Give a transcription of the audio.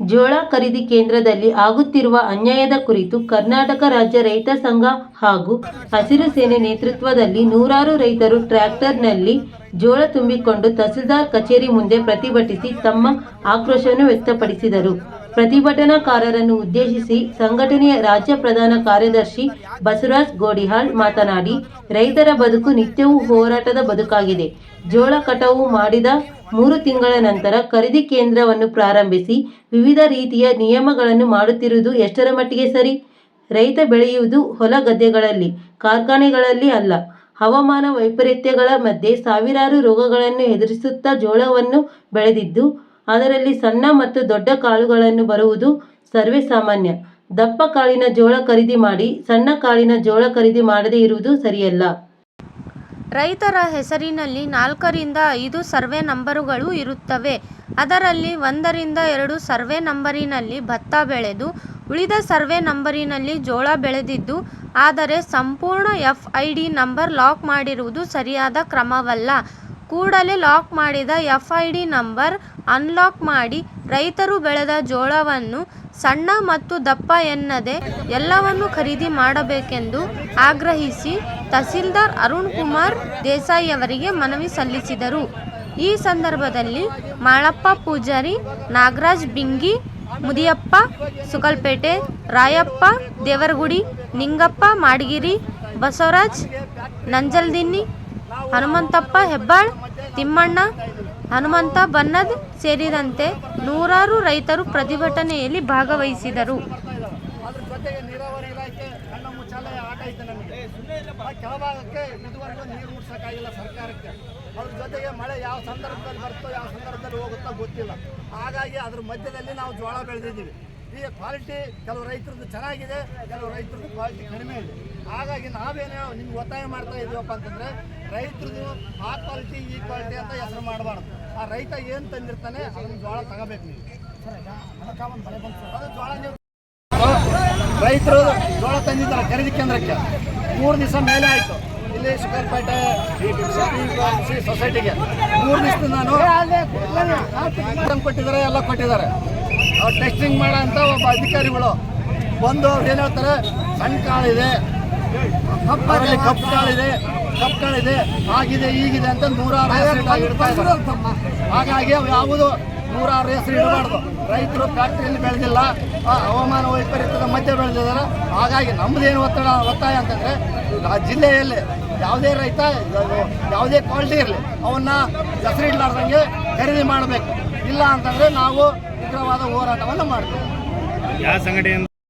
ಜೋಳ ಖರೀದಿ ಕೇಂದ್ರದಲ್ಲಿ ಆಗುತ್ತಿರುವ ಅನ್ಯಾಯದ ಕುರಿತು ಕರ್ನಾಟಕ ರಾಜ್ಯ ರೈತ ಸಂಘ ಹಾಗೂ ಹಸಿರು ಸೇನೆ ನೇತೃತ್ವದಲ್ಲಿ ನೂರಾರು ರೈತರು ಟ್ರ್ಯಾಕ್ಟರ್ನಲ್ಲಿ ಜೋಳ ತುಂಬಿಕೊಂಡು ತಹಸೀಲ್ದಾರ್ ಕಚೇರಿ ಮುಂದೆ ಪ್ರತಿಭಟಿಸಿ ತಮ್ಮ ಆಕ್ರೋಶವನ್ನು ವ್ಯಕ್ತಪಡಿಸಿದರು. ಪ್ರತಿಭಟನಾಕಾರರನ್ನು ಉದ್ದೇಶಿಸಿ ಸಂಘಟನೆಯ ರಾಜ್ಯ ಪ್ರಧಾನ ಕಾರ್ಯದರ್ಶಿ ಬಸವರಾಜ್ ಗೋಡಿಹಾಳ್ ಮಾತನಾಡಿ, ರೈತರ ಬದುಕು ನಿತ್ಯವೂ ಹೋರಾಟದ ಬದುಕಾಗಿದೆ. ಜೋಳ ಕಟಾವು ಮಾಡಿದ 3 ತಿಂಗಳ ನಂತರ ಖರೀದಿ ಕೇಂದ್ರವನ್ನು ಪ್ರಾರಂಭಿಸಿ ವಿವಿಧ ರೀತಿಯ ನಿಯಮಗಳನ್ನು ಮಾಡುತ್ತಿರುವುದು ಎಷ್ಟರ ಮಟ್ಟಿಗೆ ಸರಿ? ರೈತ ಬೆಳೆಯುವುದು ಹೊಲ ಗದ್ದೆಗಳಲ್ಲಿ, ಕಾರ್ಖಾನೆಗಳಲ್ಲಿ ಅಲ್ಲ. ಹವಾಮಾನ ವೈಪರೀತ್ಯಗಳ ಮಧ್ಯೆ ಸಾವಿರಾರು ರೋಗಗಳನ್ನು ಎದುರಿಸುತ್ತಾ ಜೋಳವನ್ನು ಬೆಳೆದಿದ್ದು, ಅದರಲ್ಲಿ ಸಣ್ಣ ಮತ್ತು ದೊಡ್ಡ ಕಾಳುಗಳನ್ನು ಬರುವುದು ಸರ್ವೇ ಸಾಮಾನ್ಯ. ದಪ್ಪ ಕಾಳಿನ ಜೋಳ ಖರೀದಿ ಮಾಡಿ ಸಣ್ಣ ಕಾಳಿನ ಜೋಳ ಖರೀದಿ ಮಾಡದೇ ಇರುವುದು ಸರಿಯಲ್ಲ. ರೈತರ ಹೆಸರಿನಲ್ಲಿ 4 ರಿಂದ 5 ಸರ್ವೆ ನಂಬರುಗಳು ಇರುತ್ತವೆ. ಅದರಲ್ಲಿ 1 ರಿಂದ 2 ಸರ್ವೆ ನಂಬರಿನಲ್ಲಿ ಭತ್ತ ಬೆಳೆದು ಉಳಿದ ಸರ್ವೆ ನಂಬರಿನಲ್ಲಿ ಜೋಳ ಬೆಳೆದಿದ್ದು, ಆದರೆ ಸಂಪೂರ್ಣ FID ನಂಬರ್ ಲಾಕ್ ಮಾಡಿರುವುದು ಸರಿಯಾದ ಕ್ರಮವಲ್ಲ. ಕೂಡಲೇ ಲಾಕ್ ಮಾಡಿದ FID ನಂಬರ್ ಅನ್ಲಾಕ್ ಮಾಡಿ ರೈತರು ಬೆಳೆದ ಜೋಳವನ್ನು ಸಣ್ಣ ಮತ್ತು ದಪ್ಪ ಎನ್ನದೆ ಎಲ್ಲವನ್ನು ಖರೀದಿ ಮಾಡಬೇಕೆಂದು ಆಗ್ರಹಿಸಿ ತಹಸೀಲ್ದಾರ್ ಅರುಣ್ ಕುಮಾರ್ ದೇಸಾಯಿ ಅವರಿಗೆ ಮನವಿ ಸಲ್ಲಿಸಿದರು. ಈ ಸಂದರ್ಭದಲ್ಲಿ ಮಾಳಪ್ಪ ಪೂಜಾರಿ, ನಾಗರಾಜ್ ಬಿಂಗಿ, ಮುದಿಯಪ್ಪ ಸುಕಲ್ಪೇಟೆ, ರಾಯಪ್ಪ ದೇವರಗುಡಿ, ನಿಂಗಪ್ಪ ಮಾಡಗಿರಿ, ಬಸವರಾಜ್ ನಂಜಲ್ದಿನ್ನಿ, ಹನುಮಂತಪ್ಪ ಹೆಬ್ಬಾಳ್, ತಿಮ್ಮಣ್ಣ, ಹನುಮಂತ ಬನ್ನದ್ ಸೇರಿದಂತೆ ನೂರಾರು ರೈತರು ಪ್ರತಿಭಟನೆಯಲ್ಲಿ ಭಾಗವಹಿಸಿದರು. ನೀರಾವರಿ ಇಲಾಖೆ ಕಣ್ಣ ಮುಚ್ಚಾಲೆ ಆಟ ಐತೆ. ನಮಗೆ ಕೆಳಭಾಗಕ್ಕೆ ಇದುವರೆಗೂ ನೀರು ಮುಟ್ಸೋಕ್ಕಾಗಿಲ್ಲ ಸರ್ಕಾರಕ್ಕೆ. ಅದ್ರ ಜೊತೆಗೆ ಮಳೆ ಯಾವ ಸಂದರ್ಭದಲ್ಲಿ ಬರ್ತೋ ಯಾವ ಸಂದರ್ಭದಲ್ಲಿ ಹೋಗುತ್ತೋ ಗೊತ್ತಿಲ್ಲ. ಹಾಗಾಗಿ ಅದ್ರ ಮಧ್ಯದಲ್ಲಿ ನಾವು ಜೋಳ ಬೆಳೆದಿದ್ದೀವಿ. ಈ ಕ್ವಾಲಿಟಿ ಕೆಲವು ರೈತರದ್ದು ಚೆನ್ನಾಗಿದೆ, ಕೆಲವು ರೈತರದ್ದು ಕ್ವಾಲಿಟಿ ಕಡಿಮೆ ಇದೆ. ಹಾಗಾಗಿ ನಾವೇನು ನಿಮ್ಗೆ ಒತ್ತಾಯ ಮಾಡ್ತಾ ಇದ್ದೀವಪ್ಪ ಅಂತಂದರೆ, ರೈತರದ್ದು ಆ ಕ್ವಾಲಿಟಿ ಈ ಕ್ವಾಲಿಟಿ ಅಂತ ಹೆಸರು ಮಾಡಬಾರ್ದು. ಆ ರೈತ ಏನು ತಂದಿರ್ತಾನೆ ಅದನ್ನು ಜೋಳ ತಗೋಬೇಕು ನೀವು. ಅದು ಜೋಳ ನೀವು ರೈತರು ಜೋಳ ತಂದಿದ್ದಾರೆ ಖರೀದಿ ಕೇಂದ್ರಕ್ಕೆ 3 ದಿವಸ ಮೇಲೆ ಆಯಿತು. ಇಲ್ಲಿ ಸುಕಲ್ಪೇಟೆ ಸೊಸೈಟಿಗೆ 3 ದಿವಸದಿಂದ ನಾನು ಕೊಟ್ಟಿದ್ದಾರೆ, ಎಲ್ಲ ಕೊಟ್ಟಿದ್ದಾರೆ. ಅವ್ರು ಟೆಸ್ಟಿಂಗ್ ಮಾಡೋ ಅಂತ ಒಬ್ಬ ಅಧಿಕಾರಿಗಳು ಬಂದು ಅವ್ರು ಏನು ಹೇಳ್ತಾರೆ, ಸಣ್ಣ ಕಾಳಿದೆ, ಅವರಲ್ಲಿ ಕಪ್ಪು ಕಾಳಿದೆ, ಆಗಿದೆ ಈಗಿದೆ ಅಂತ 106 ಹೆಸರು ಇಡ್ತಾ ಇದ್ದಾರೆ. ಹಾಗಾಗಿ ಅವು ಯಾವುದು 106 ಹೆಸರು ಇಡಬಾರ್ದು. ರೈತರು ಫ್ಯಾಕ್ಟ್ರಿಯಲ್ಲಿ ಬೆಳೆದಿಲ್ಲ, ಹವಾಮಾನ ವೈಪರೀತ್ಯದ ಮಧ್ಯೆ ಬೆಳೆದಿದ್ದಾರೆ. ಹಾಗಾಗಿ ನಮ್ಮದೇನು ಒತ್ತಾಯ ಅಂತಂದರೆ, ಆ ಜಿಲ್ಲೆಯಲ್ಲಿ ಯಾವುದೇ ರೈತ ಯಾವುದೇ ಕ್ವಾಲಿಟಿ ಇರಲಿ ಅವನ್ನ ಹೆಸರು ಇಡಲಾರ್ದಂಗೆ ಖರೀದಿ ಮಾಡಬೇಕು. ಇಲ್ಲ ಅಂತಂದರೆ ನಾವು ಉಗ್ರವಾದ ಹೋರಾಟವನ್ನು ಮಾಡ್ತೀವಿ. ಯಾವ ಸಂಘಟನೆ